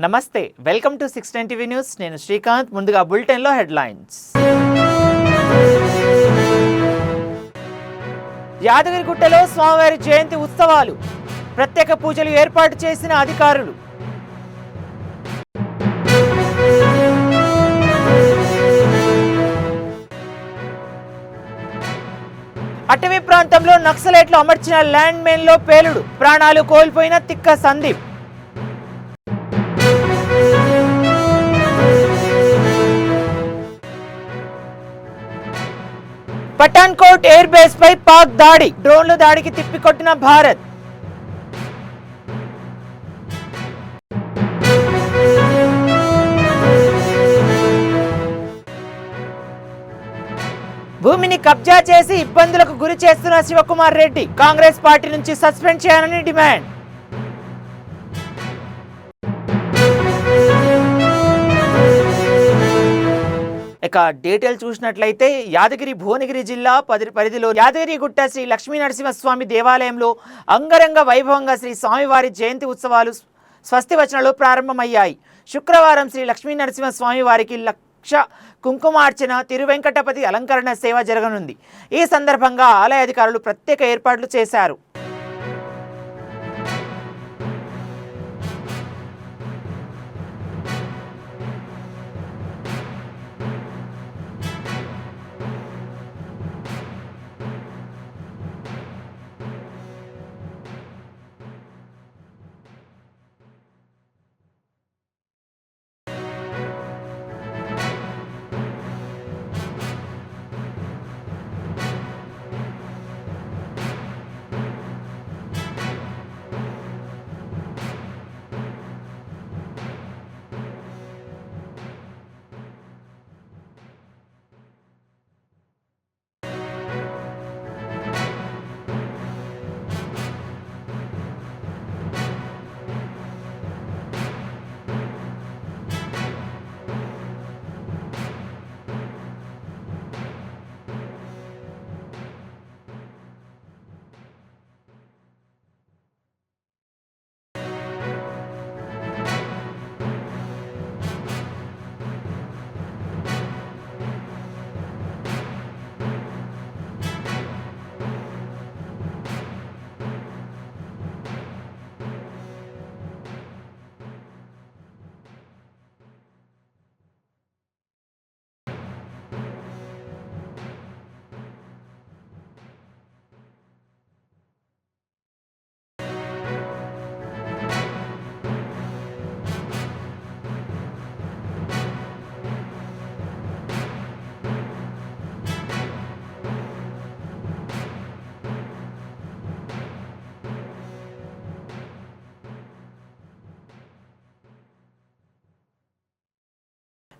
నమస్తే, welcome to 610 TV news. నేను శ్రీకాంత్. ముందుగా బులెటిన్లో హెడ్లైన్స్. యాదగిరిగుట్టలో స్వామివారి జయంతి ఉత్సవాలు, ప్రత్యేక పూజలు ఏర్పాటు చేసిన అధికారులు. అటవీ ప్రాంతంలో నక్సలైట్లు అమర్చిన ల్యాండ్ మైన్లో పేలుడు, ప్రాణాలు కోల్పోయిన తిక్క సందీప్. పఠాన్కోట్ ఎయిర్ బేస్ పై పాక్ దాడి, డ్రోన్ల దాడికి తిప్పికొట్టిన భారత్. భూమిని కబ్జా చేసి ఇబ్బందులకు గురి చేస్తున్న శివకుమార్ రెడ్డి, కాంగ్రెస్ పార్టీ నుంచి సస్పెండ్ చేయాలని డిమాండ్. ఇక డీటెయిల్ చూసినట్లయితే యాదగిరి భువనగిరి జిల్లా పరిధిలో యాదగిరిగుట్ట శ్రీ లక్ష్మీ నరసింహస్వామి దేవాలయంలో అంగరంగ వైభవంగా శ్రీ స్వామివారి జయంతి ఉత్సవాలు స్వస్తివచనలో ప్రారంభమయ్యాయి. శుక్రవారం శ్రీ లక్ష్మీ నరసింహస్వామి వారికి లక్ష కుంకుమార్చన, తిరువెంకటపతి అలంకరణ సేవ జరగనుంది. ఈ సందర్భంగా ఆలయ అధికారులు ప్రత్యేక ఏర్పాట్లు చేశారు.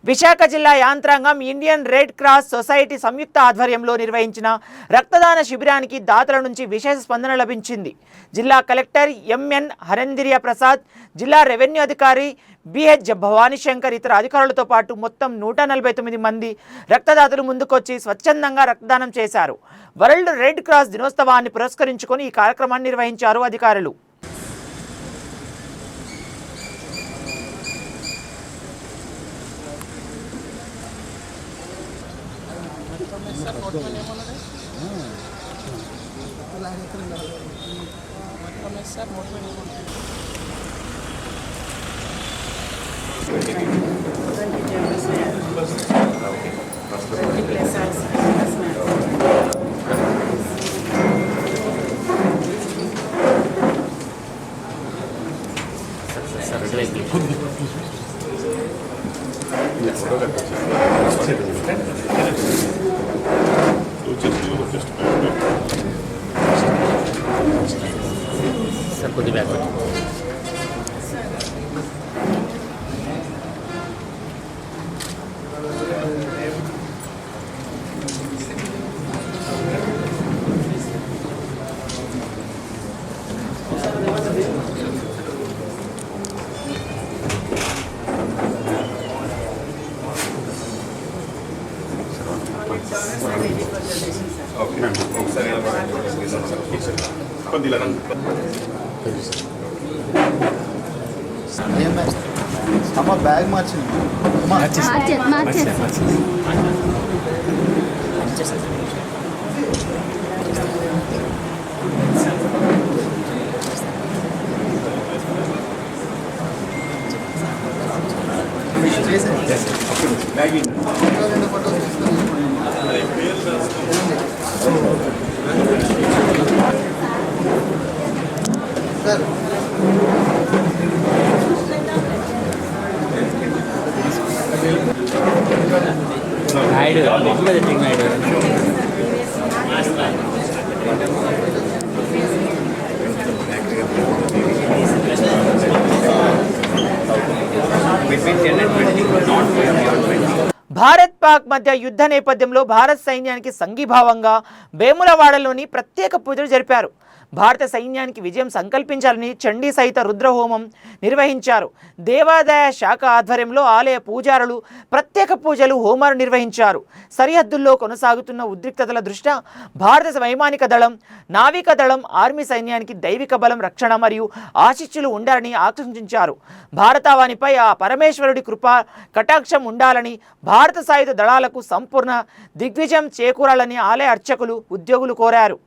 విశాఖ జిల్లా యాంత్రాంగం ఇండియన్ రెడ్ క్రాస్ సొసైటీ సంయుక్త ఆధ్వర్యంలో నిర్వహించిన రక్తదాన శిబిరానికి దాతల నుంచి విశేష స్పందన లభించింది. జిల్లా కలెక్టర్ ఎంఎన్ హరేంద్రియ ప్రసాద్, జిల్లా రెవెన్యూ అధికారి బిహెచ్ భవానీశంకర్, ఇతర అధికారులతో పాటు మొత్తం 149 మంది రక్తదాతలు ముందుకొచ్చి స్వచ్ఛందంగా రక్తదానం చేశారు. వరల్డ్ రెడ్ క్రాస్ దినోత్సవాన్ని పురస్కరించుకొని ఈ కార్యక్రమాన్ని నిర్వహించారు అధికారులు. Pendilaran. అమ్మ బ్యాగ్ మార్చింది. సార్ నాయుడు నాయుడు భారత్ పాక్ మధ్య యుద్ధ నేపథ్యంలో భారత సైన్యానికి సంఘీభావంగా వేములవాడలోని ప్రత్యేక పూజలు జరిపారు. భారత సైన్యానికి విజయం సంకల్పించాలని చండీ సహిత రుద్రహోమం నిర్వహించారు. దేవాదాయ శాఖ ఆధ్వర్యంలో ఆలయ పూజారులు ప్రత్యేక పూజలు హోమాలు నిర్వహించారు. సరిహద్దుల్లో కొనసాగుతున్న ఉద్రిక్తతల దృష్ట్యా భారత వైమానిక దళం, నావిక దళం, ఆర్మీ సైన్యానికి దైవిక బలం, రక్షణ మరియు ఆశీస్సులు ఉండాలని ఆకాంక్షించారు. భారతావానిపై ఆ పరమేశ్వరుడి కృపా కటాక్షం ఉండాలని, భారత సాయుధ దళాలకు సంపూర్ణ దిగ్విజయం చేకూరాలని ఆలయ అర్చకులు, ఉద్యోగులు కోరారు.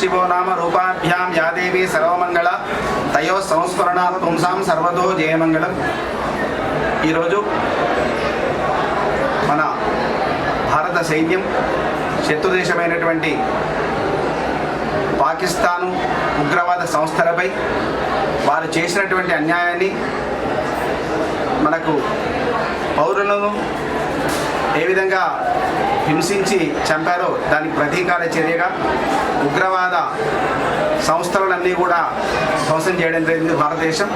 शिवो नाम रूपाभ्यां या देवी सर्वमंगल तयो संस्मरणा पुंसां सर्वतो जयमंगलम। ఈరోజు మన భారత సైన్యం శత్రుదేశమైనటువంటి పాకిస్తాను ఉగ్రవాద సంస్థలపై వారు చేసినటువంటి అన్యాయాన్ని, మనకు పౌరులను ఏ విధంగా హింసించి చంపారో దానికి ప్రతీకార చర్యగా ఉగ్రవాద సంస్థలన్నీ కూడా ధ్వంసం చేయడం జరిగింది భారతదేశం.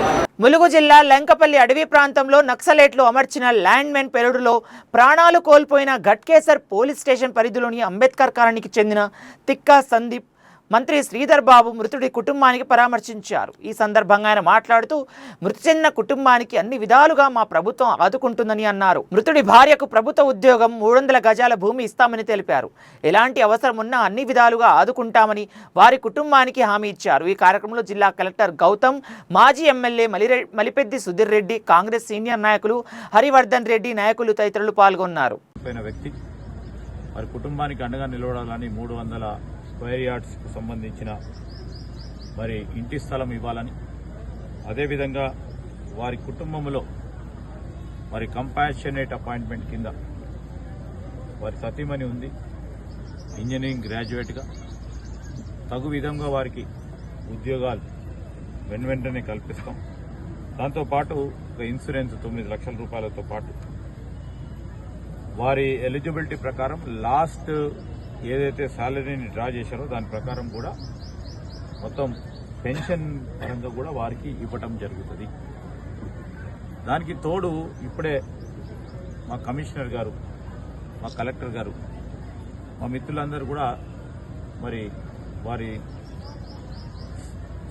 ములుగు జిల్లా లంకపల్లి అడవి ప్రాంతంలో నక్సలైట్లు అమర్చిన ల్యాండ్ మైన్ పెరడులో ప్రాణాలు కోల్పోయిన ఘట్కేసర్ పోలీస్ స్టేషన్ పరిధిలోని అంబేద్కర్ కాలనీకి చెందిన తిక్కా సందీప్ మంత్రి శ్రీధర్ బాబు మృతుడి కుటుంబానికి పరామర్శించారు. ఈ సందర్భంగా ఆయన మాట్లాడుతూ మృతి చెందిన కుటుంబానికి అన్ని విధాలుగా మా ప్రభుత్వం ఆదుకుంటుందని అన్నారు. మృతుడి భార్యకు ప్రభుత్వ ఉద్యోగం, 300 గజాల భూమి ఇస్తామని తెలిపారు. ఎలాంటి అవసరం ఉన్నా అన్ని విధాలుగా ఆదుకుంటామని వారి కుటుంబానికి హామీ ఇచ్చారు. ఈ కార్యక్రమంలో జిల్లా కలెక్టర్ గౌతమ్, మాజీ ఎమ్మెల్యే మలిపెద్ది సుధీర్ రెడ్డి, కాంగ్రెస్ సీనియర్ నాయకులు హరివర్ధన్ రెడ్డి నాయకులు తదితరులు పాల్గొన్నారు. వారి కుటుంబానికి అండగా నిలబడాలని 300 స్క్వేర్ యార్డ్స్కు సంబంధించిన మరి ఇంటి స్థలం ఇవ్వాలని, అదేవిధంగా వారి కుటుంబంలో మరి కంపాషనేట్ అపాయింట్మెంట్ కింద వారి సతీమణి ఉంది, ఇంజనీరింగ్ గ్రాడ్యుయేట్గా. తగు విధంగా వారికి ఉద్యోగాలు వెంటనే కల్పిస్తాం. దాంతోపాటు ఒక ఇన్సూరెన్స్ 9 లక్షల రూపాయలతో పాటు వారి ఎలిజిబిలిటీ ప్రకారం లాస్ట్ ఏదైతే శాలరీని డ్రా చేశారో దాని ప్రకారం కూడా మొత్తం పెన్షన్ పరంగా కూడా వారికి ఇవ్వటం జరుగుతుంది. దానికి తోడు ఇప్పుడే మా కమిషనర్ గారు, మా కలెక్టర్ గారు, మా మిత్రులందరూ కూడా మరి వారి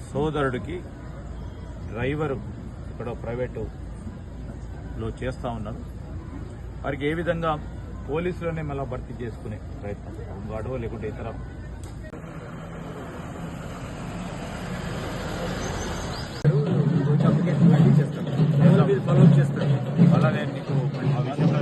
సోదరుడికి డ్రైవరు ఇక్కడ ప్రైవేటులో చేస్తూ ఉన్నారు. వారికి ఏ విధంగా పోలీసులోనే మళ్ళీ భర్తీ చేసుకునే ప్రయత్నం, హోంగార్డో లేకుంటే ఇతర అలా నేను నీకు ఆ విషయంలో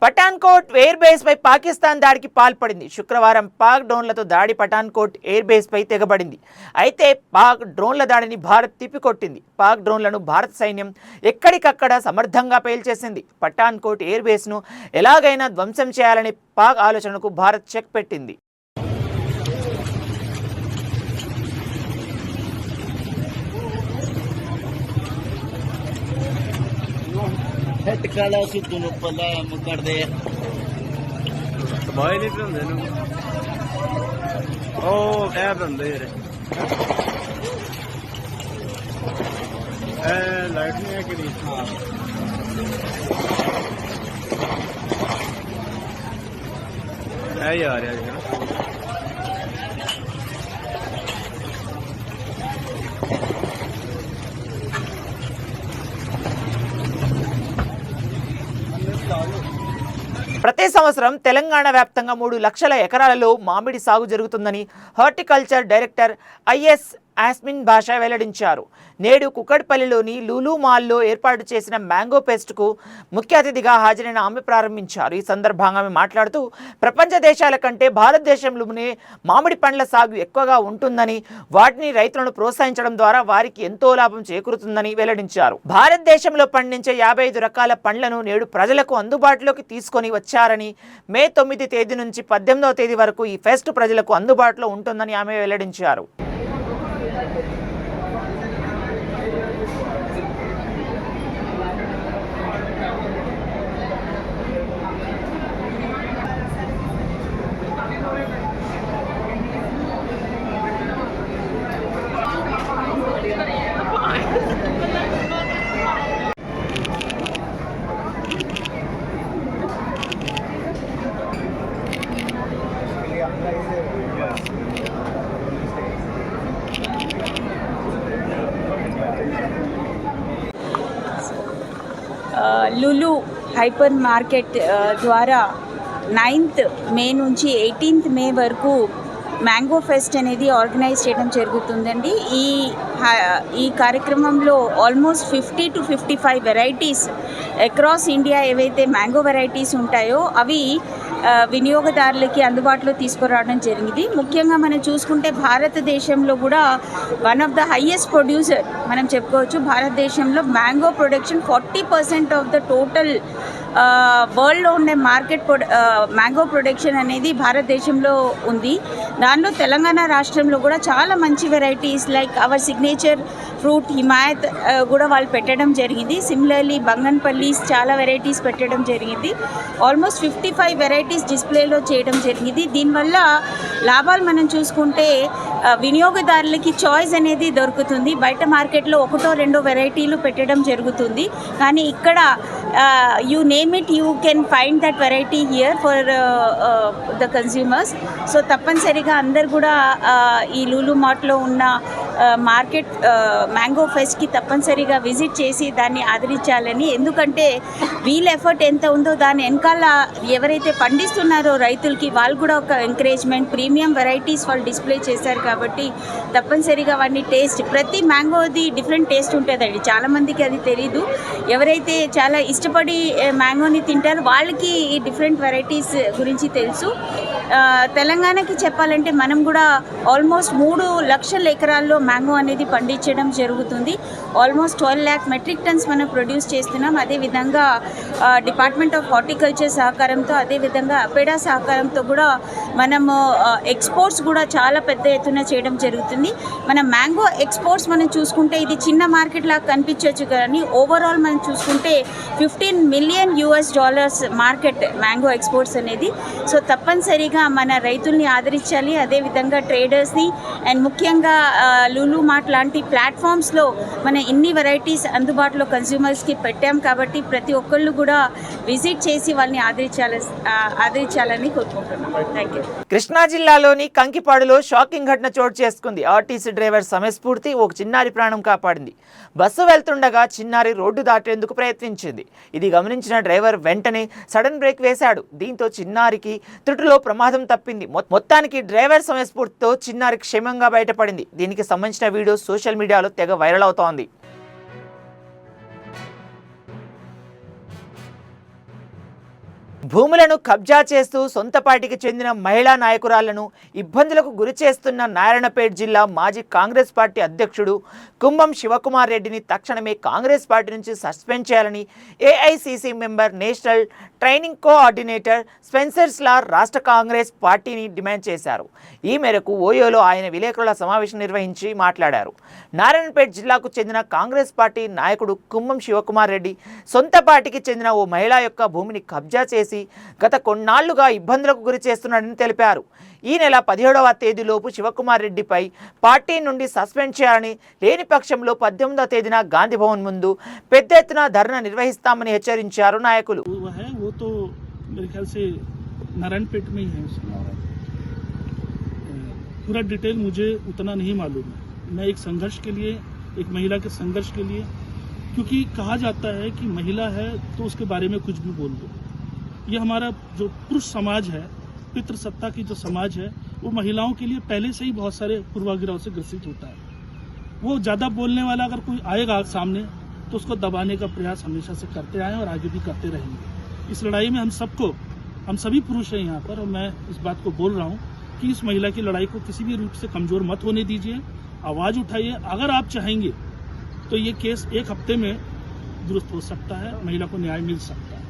పఠాన్కోట్ ఎయిర్ బేస్ పై పాకిస్తాన్ దాడికి పాల్పడింది. శుక్రవారం పాక్ డ్రోన్లతో దాడి పఠాన్కోట్ ఎయిర్ బేస్ పై తెగబడింది. అయితే పాక్ డ్రోన్ల దాడిని భారత్ తిప్పికొట్టింది. పాక్ డ్రోన్లను భారత సైన్యం ఎక్కడికక్కడ సమర్థంగా పేల్చేసింది. పఠాన్కోట్ ఎయిర్ బేస్ను ఎలాగైనా ధ్వంసం చేయాలని పాక్ ఆలోచనకు భారత్ చెక్ పెట్టింది. लाइट नहीं है कि नहीं? है यार ప్రతి సంవత్సరం తెలంగాణ వ్యాప్తంగా 3 లక్షల ఎకరాలలో మామిడి సాగు జరుగుతుందని హార్టికల్చర్ డైరెక్టర్ ఐఎస్ ఆస్మిన్ భాష వెల్లడించారు. నేడు కుకట్పల్లిలోని లూలు మాల్లో ఏర్పాటు చేసిన మ్యాంగో ఫెస్ట్కు ముఖ్య అతిథిగా హాజరైన ఆమె ప్రారంభించారు. ఈ సందర్భంగా ఆమె మాట్లాడుతూ ప్రపంచ దేశాల కంటే భారతదేశంలోనే మామిడి పండ్ల సాగు ఎక్కువగా ఉంటుందని, వాటిని రైతులను ప్రోత్సహించడం ద్వారా వారికి ఎంతో లాభం చేకూరుతుందని వెల్లడించారు. భారతదేశంలో పండించే 55 రకాల పండ్లను నేడు ప్రజలకు అందుబాటులోకి తీసుకొని వచ్చారని, మే 9 తేదీ నుంచి 18వ తేదీ వరకు ఈ ఫెస్ట్ ప్రజలకు అందుబాటులో ఉంటుందని ఆమె వెల్లడించారు. లులు హైపర్ మార్కెట్ ద్వారా 9th మే నుంచి 18th మే వరకు మ్యాంగో ఫెస్ట్ అనేది ఆర్గనైజ్ చేయడం జరుగుతుందండి. ఈ కార్యక్రమంలో almost 50 to 55 varieties across India ఏవైతే మ్యాంగో వెరైటీస్ ఉంటాయో అవి వినియోగదారులకి అందుబాటులో తీసుకురావడం జరిగింది. ముఖ్యంగా మనం చూసుకుంటే భారతదేశంలో కూడా one of the highest producer మనం చెప్పుకోవచ్చు. భారతదేశంలో mango production 40% of the total వరల్డ్లో ఉండే మ్యాంగో ప్రొడక్షన్ అనేది భారతదేశంలో ఉంది. దానిలో తెలంగాణ రాష్ట్రంలో కూడా చాలా మంచి varieties like our signature fruit Himayat కూడా వాళ్ళు పెట్టడం జరిగింది. సిమిలర్లీ బంగన్పల్లీస్ చాలా వెరైటీస్ పెట్టడం జరిగింది. ఆల్మోస్ట్ 55 వెరైటీస్ డిస్ప్లేలో చేయడం జరిగింది. దీనివల్ల లాభాలు మనం చూసుకుంటే వినియోగదారులకి చాయిస్ అనేది దొరుకుతుంది. బయట మార్కెట్లో 1-2 వెరైటీలు పెట్టడం జరుగుతుంది, కానీ ఇక్కడ you name it, you can find that variety here for the consumers. So తప్పనిసరిగా అందరు కూడా ఈ లూలు మార్ట్లో ఉన్న మార్కెట్ మ్యాంగో ఫెస్ట్కి తప్పనిసరిగా విజిట్ చేసి దాన్ని ఆదరించాలని. ఎందుకంటే వీళ్ళ ఎఫర్ట్ ఎంత ఉందో దాని వెనకాల ఎవరైతే పండిస్తున్నారో రైతులకి వాళ్ళు కూడా ఒక ఎంకరేజ్మెంట్, ప్రీమియం వెరైటీస్ వాళ్ళు డిస్ప్లే చేశారు కాబట్టి తప్పనిసరిగా వాటిని టేస్ట్, ప్రతి మ్యాంగోది డిఫరెంట్ టేస్ట్ ఉంటుందండి. చాలామందికి అది తెలీదు. ఎవరైతే చాలా ఇష్టపడి మ్యాంగోని తింటారో వాళ్ళకి ఈ డిఫరెంట్ వెరైటీస్ గురించి తెలుసు. తెలంగాణకి చెప్పాలంటే మనం కూడా ఆల్మోస్ట్ 3 లక్షల ఎకరాల్లో మ్యాంగో అనేది పండించడం జరుగుతుంది. ఆల్మోస్ట్ 12 lakh మెట్రిక్ టన్స్ మనం ప్రొడ్యూస్ చేస్తున్నాం. అదేవిధంగా డిపార్ట్మెంట్ ఆఫ్ హార్టికల్చర్ సహకారంతో, అదేవిధంగా అపెడా సహకారంతో కూడా మనము ఎక్స్పోర్ట్స్ కూడా చాలా పెద్ద ఎత్తున చేయడం జరుగుతుంది. మన మ్యాంగో ఎక్స్పోర్ట్స్ మనం చూసుకుంటే ఇది చిన్న మార్కెట్ లాగా కనిపించవచ్చు, కానీ ఓవరాల్ మనం చూసుకుంటే $15 million మార్కెట్ మ్యాంగో ఎక్స్పోర్ట్స్ అనేది. సో తప్పనిసరిగా మన రైతుల్ని ఆదరించాలి, అదేవిధంగా ట్రేడర్స్ని అండ్ ముఖ్యంగా లూలు మార్ట్ లాంటి ప్లాట్ఫామ్స్లో మన ఇన్ని వెరైటీస్ అందుబాటులో కన్స్యూమర్స్కి పెట్టాం కాబట్టి ప్రతి ఒక్కళ్ళు కూడా విజిట్ చేసి వాళ్ళని ఆదరించాలని కోరుకుంటున్నాం. Thank you. కృష్ణా జిల్లాలోని కంకిపాడులో షాకింగ్ ఘటన చోటు చేసుకుంది. ఆర్టీసీ డ్రైవర్ సమయస్ఫూర్తి ఒక చిన్నారి ప్రాణం కాపాడింది. బస్సు వెళ్తుండగా చిన్నారి రోడ్డు దాటేందుకు ప్రయత్నించింది. ఇది గమనించిన డ్రైవర్ వెంటనే సడన్ బ్రేక్ వేశాడు. దీంతో చిన్నారికి త్రుటిలో ప్రమాదం తప్పింది. మొత్తానికి డ్రైవర్ సమయస్ఫూర్తితో చిన్నారి క్షేమంగా బయటపడింది. దీనికి సంబంధించిన వీడియో సోషల్ మీడియాలో తెగ వైరల్ అవుతోంది. భూములను కబ్జా చేస్తూ సొంత పార్టీకి చెందిన మహిళా నాయకురాళ్లను ఇబ్బందులకు గురి చేస్తున్న నారాయణపేట జిల్లా మాజీ కాంగ్రెస్ పార్టీ అధ్యక్షుడు కుంభం శివకుమార్ రెడ్డిని తక్షణమే కాంగ్రెస్ పార్టీ నుంచి సస్పెండ్ చేయాలని AICC member, national training coordinator స్పెన్సర్స్ లార్ రాష్ట్ర కాంగ్రెస్ పార్టీని డిమాండ్ చేశారు. ఈ మేరకు ఓయోలో ఆయన విలేకరుల సమావేశం నిర్వహించి మాట్లాడారు. నారాయణపేట జిల్లాకు చెందిన కాంగ్రెస్ పార్టీ నాయకుడు కుంభం శివకుమార్ రెడ్డి సొంత పార్టీకి చెందిన ఓ మహిళ యొక్క భూమిని కబ్జా చేసి గత కొన్నాళ్లుగా ఇబ్బందులకు గురి చేస్తున్నాడని తెలిపారు. ఈ నెల 17వ తేదీలోపు శివకుమార్ రెడ్డిపై పార్టీ నుండి సస్పెండ్ చేయాలని, లేని పక్షంలో 18వ తేదీన గాంధీ భవన్ ముందు పెద్ద ఎత్తున ధర్నా నిర్వహిస్తామని హెచ్చరించారు నాయకులు. पूरा डिटेल मुझे उतना नहीं मालूम है. मैं एक संघर्ष के लिए, एक महिला के संघर्ष के लिए, क्योंकि कहा जाता है कि महिला है तो उसके बारे में कुछ भी बोल दो. ये हमारा जो पुरुष समाज है, पितृसत्ता की जो समाज है, वो महिलाओं के लिए पहले से ही बहुत सारे पूर्वाग्रहों से ग्रसित होता है. वो ज़्यादा बोलने वाला अगर कोई आएगा सामने तो उसको दबाने का प्रयास हमेशा से करते आए और आगे भी करते रहेंगे. इस लड़ाई में हम सभी पुरुष हैं यहाँ पर, और मैं इस बात को बोल रहा हूँ कि इस महिला की लड़ाई को किसी भी रूप से कमजोर मत होने दीजिए. आवाज़ उठाइए. अगर आप चाहेंगे तो ये केस 1 हफ्ते में दुरुस्त हो सकता है, महिला को न्याय मिल सकता है.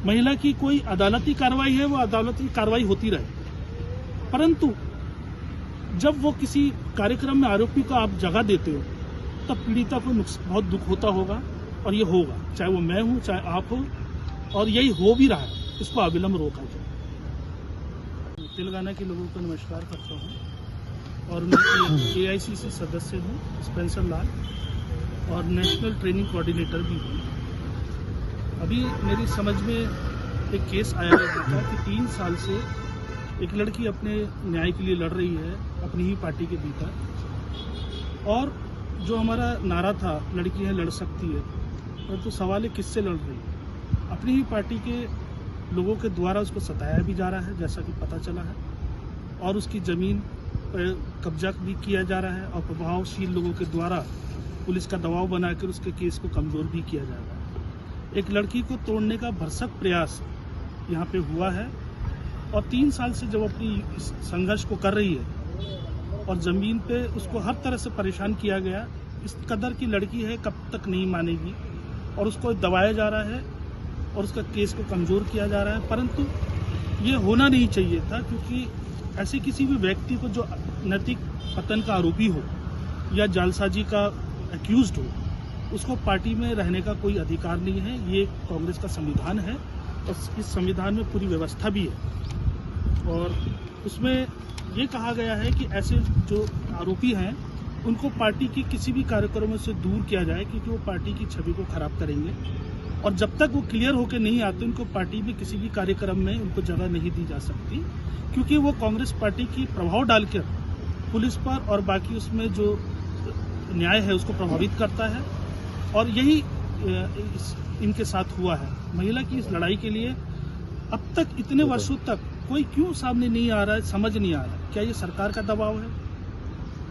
महिला की कोई अदालती कार्रवाई है, वो अदालती कार्रवाई होती रहे, परंतु जब वो किसी कार्यक्रम में आरोपी को आप जगह देते हो तब पीड़िता को बहुत दुख होता होगा, और ये होगा, चाहे वो मैं हूँ चाहे आप हो, और यही हो भी रहा है. इसको अविलंब रोका जाए. तेलंगाना के लोगों को नमस्कार करता हूँ, और मैं AICC सदस्य हूँ, स्पेंसर लाल, और नेशनल ट्रेनिंग कोऑर्डिनेटर भी हूँ. अभी मेरी समझ में एक केस आया था कि 3 साल से एक लड़की अपने न्याय के लिए लड़ रही है अपनी ही पार्टी के भीतर, और जो हमारा नारा था लड़की है लड़ सकती है, परंतु सवाल है किससे लड़ रही है. अपनी ही पार्टी के लोगों के द्वारा उसको सताया भी जा रहा है, जैसा कि पता चला है, और उसकी ज़मीन पर कब्जा भी किया जा रहा है, और प्रभावशील लोगों के द्वारा पुलिस का दबाव बनाकर उसके केस को कमज़ोर भी किया जा रहा है. एक लड़की को तोड़ने का भरसक प्रयास यहाँ पे हुआ है, और 3 साल से जब अपनी संघर्ष को कर रही है और ज़मीन पे उसको हर तरह से परेशान किया गया. इस कदर की लड़की है, कब तक नहीं मानेगी, और उसको दबाया जा रहा है और उसका केस को कमज़ोर किया जा रहा है. परंतु ये होना नहीं चाहिए था, क्योंकि ऐसे किसी भी व्यक्ति को जो नैतिक पतन का आरोपी हो या जालसाजी का एक्यूज्ड हो, उसको पार्टी में रहने का कोई अधिकार नहीं है. ये कांग्रेस का संविधान है, और इस संविधान में पूरी व्यवस्था भी है, और उसमें ये कहा गया है कि ऐसे जो आरोपी हैं उनको पार्टी की किसी भी कार्यक्रमों से दूर किया जाए, क्योंकि वो पार्टी की छवि को खराब करेंगे, और जब तक वो क्लियर होकर नहीं आते उनको पार्टी में किसी भी कार्यक्रम में उनको जगह नहीं दी जा सकती, क्योंकि वो कांग्रेस पार्टी की प्रभाव डालकर पुलिस पर और बाकी उसमें जो न्याय है उसको प्रभावित करता है. और यही इनके साथ हुआ है. महिला की इस लड़ाई के लिए अब तक इतने वर्षों तक कोई क्यों सामने नहीं आ रहा है, समझ नहीं आ रहा है. क्या ये सरकार का दबाव है,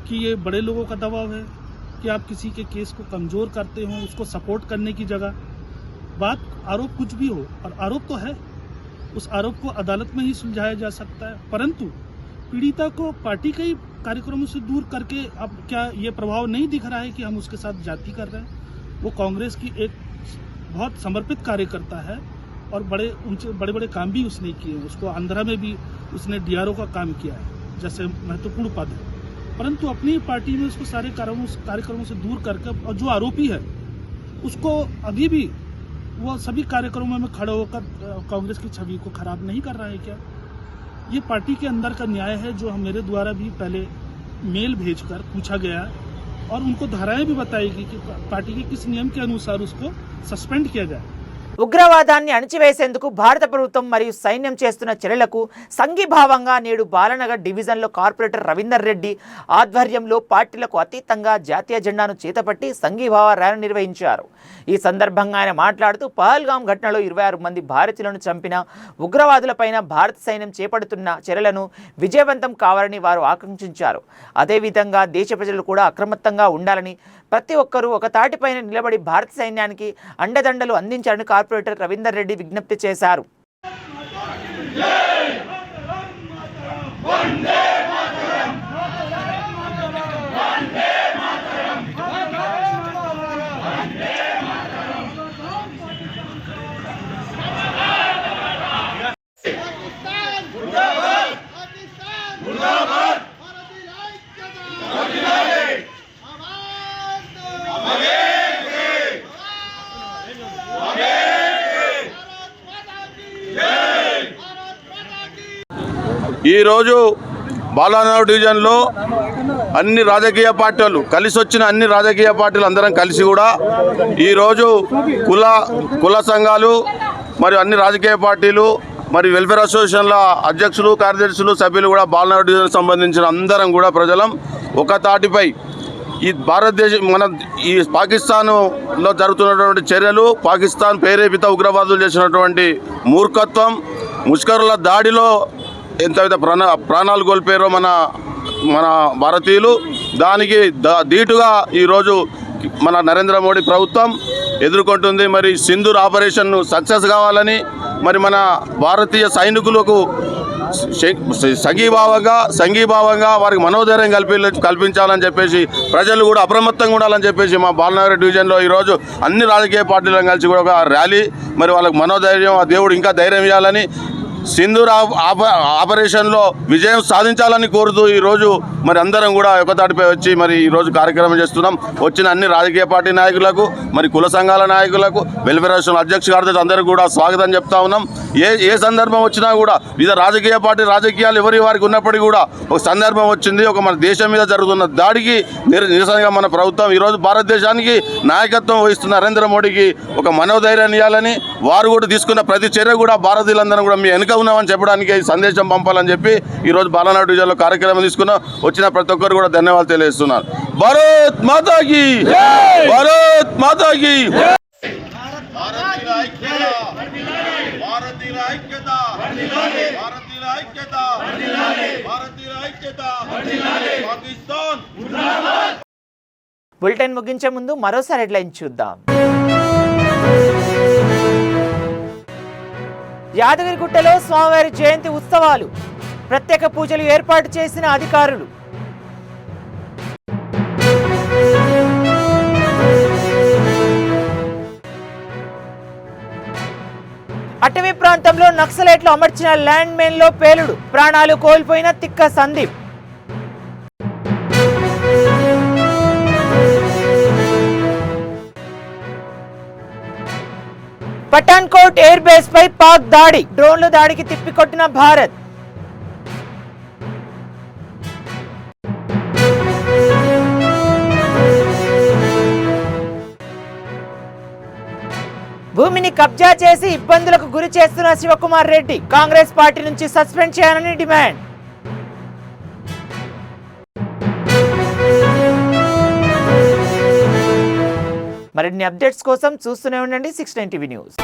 कि ये बड़े लोगों का दबाव है, कि आप किसी के केस को कमज़ोर करते हो उसको सपोर्ट करने की जगह. बात आरोप कुछ भी हो, और आरोप तो है, उस आरोप को अदालत में ही सुलझाया जा सकता है, परंतु पीड़िता को पार्टी के ही कार्यक्रमों से दूर करके अब क्या ये प्रभाव नहीं दिख रहा है कि हम उसके साथ जाति कर रहे हैं? वो कांग्रेस की एक बहुत समर्पित कार्यकर्ता है और बड़े बड़े काम भी उसने किए। उसको आंध्रा में भी उसने DRO का काम किया है जैसे महत्वपूर्ण पद है, परंतु अपनी पार्टी में उसको सारे कार्यक्रमों से दूर करके, और जो आरोपी है उसको अभी भी वो सभी कार्यक्रमों में खड़े होकर कांग्रेस की छवि को खराब नहीं कर रहा है क्या? ये पार्टी के अंदर का न्याय है जो मेरे द्वारा भी पहले मेल भेजकर पूछा गया और उनको धाराएं भी बताएगी कि पार्टी के किस नियम के अनुसार उसको सस्पेंड किया जाए। ఉగ్రవాదాన్ని అణచివేసేందుకు భారత ప్రభుత్వం మరియు సైన్యం చేస్తున్న చర్యలకు సంఘీభావంగా నేడు బాలనగర్ డివిజన్లో కార్పొరేటర్ రవీందర్ రెడ్డి ఆధ్వర్యంలో పార్టీలకు అతీతంగా జాతీయ జెండాను చేతపట్టి సంఘీభావ ర్యాలీ నిర్వహించారు. ఈ సందర్భంగా ఆయన మాట్లాడుతూ పహల్గామ్ ఘటనలో 26 మంది భారతీయులను చంపిన ఉగ్రవాదులపైన భారత సైన్యం చేపడుతున్న చర్యలను విజయవంతం కావాలని వారు ఆకాంక్షించారు. అదేవిధంగా దేశ ప్రజలు కూడా అప్రమత్తంగా ఉండాలని, ప్రతి ఒక్కరూ ఒక తాటిపైన నిలబడి భారత సైన్యానికి అండదండలు అందించాలని కార్పొరేటర్ రవీందర్ రెడ్డి విజ్ఞప్తి చేశారు. ఈరోజు బాలానగర్ డివిజన్లో అన్ని రాజకీయ పార్టీలు కలిసి వచ్చిన అన్ని రాజకీయ పార్టీలు అందరం కలిసి కూడా ఈరోజు కుల సంఘాలు మరియు అన్ని రాజకీయ పార్టీలు మరి వెల్ఫేర్ అసోసియేషన్ల అధ్యక్షులు, కార్యదర్శులు, సభ్యులు కూడా బాలానగర్ డివిజన్ సంబంధించిన అందరం కూడా ప్రజలం ఒక తాటిపై ఈ భారతదేశం ఈ పాకిస్తాన్లో జరుగుతున్నటువంటి చర్యలు, పాకిస్తాన్ ప్రేరేపిత ఉగ్రవాదులు చేసినటువంటి మూర్ఖత్వం, ముష్కరుల దాడిలో ఎంతైతే ప్రాణాలు కోల్పోయారో మన భారతీయులు, దానికి ధీటుగా ఈరోజు మన నరేంద్ర మోడీ ప్రభుత్వం ఎదుర్కొంటుంది. మరి సింధూర్ ఆపరేషన్ సక్సెస్ కావాలని, మరి మన భారతీయ సైనికులకు సంఘీభావంగా వారికి మనోధైర్యం కల్పించాలని చెప్పేసి, ప్రజలు కూడా అప్రమత్తంగా ఉండాలని చెప్పేసి మా బాలనగర్ డివిజన్లో ఈరోజు అన్ని రాజకీయ పార్టీలను కలిసి కూడా ఒక ర్యాలీ, మరి వాళ్ళకి మనోధైర్యం, ఆ దేవుడు ఇంకా ధైర్యం ఇవ్వాలని, సింధూర్ ఆపరేషన్లో విజయం సాధించాలని కోరుతూ ఈరోజు మరి అందరం కూడా ఒకతాటిపై వచ్చి మరి ఈరోజు కార్యక్రమం చేస్తున్నాం. వచ్చిన అన్ని రాజకీయ పార్టీ నాయకులకు, మరి కుల సంఘాల నాయకులకు, వెల్ఫేర్ అసోసియేషన్ అధ్యక్ష కార్యదర్శి అందరికీ కూడా స్వాగతం చెప్తా ఉన్నాం. ఏ సందర్భం వచ్చినా కూడా వివిధ రాజకీయ పార్టీ రాజకీయాలు వారికి ఉన్నప్పటికీ కూడా ఒక సందర్భం వచ్చింది, ఒక మన దేశం మీద జరుగుతున్న దాడికి నిరసనగా మన ప్రభుత్వం ఈరోజు భారతదేశానికి నాయకత్వం వహిస్తున్న నరేంద్ర మోడీకి ఒక మనోధైర్యాన్ని ఇవ్వాలని, వారు కూడా తీసుకున్న ప్రతి చర్య కూడా భారతీయులందరూ కూడా మీ వెనుక ఉన్నామని చెప్పడానికి సందేశం పంపాలని చెప్పి ఈరోజు బాలనగర్ డివిజన్లో కార్యక్రమం తీసుకున్నాం. వచ్చిన ప్రతి ఒక్కరు కూడా ధన్యవాదాలు తెలియజేస్తున్నారు. భారత్ మాతాకి, భారత్ మాతాకి. బులెటిన్ ముగించే ముందు మరోసారి హెడ్లైన్ చూద్దాం. యాదగిరిగుట్టలో స్వామివారి జయంతి ఉత్సవాలు, ప్రత్యేక పూజలు ఏర్పాటు చేసిన అధికారులు. అటవీ ప్రాంతంలో నక్సలైట్లు అమర్చిన ల్యాండ్ మైన్ లో పేలుడు, ప్రాణాలు కోల్పోయిన తిక్క సందీప్. పఠాన్కోట్ ఎయిర్ బేస్ పై పాక్ దాడి, డ్రోన్ల దాడికి తిప్పికొట్టిన భారత్. భూమిని కబ్జా చేసి ఇబ్బందులకు గురి చేస్తున్న శివకుమార్ రెడ్డి, కాంగ్రెస్ పార్టీ నుంచి సస్పెండ్ చేయాలని డిమాండ్. మరిన్ని అప్డేట్స్ కోసం చూస్తూనే ఉండండి 690 న్యూస్.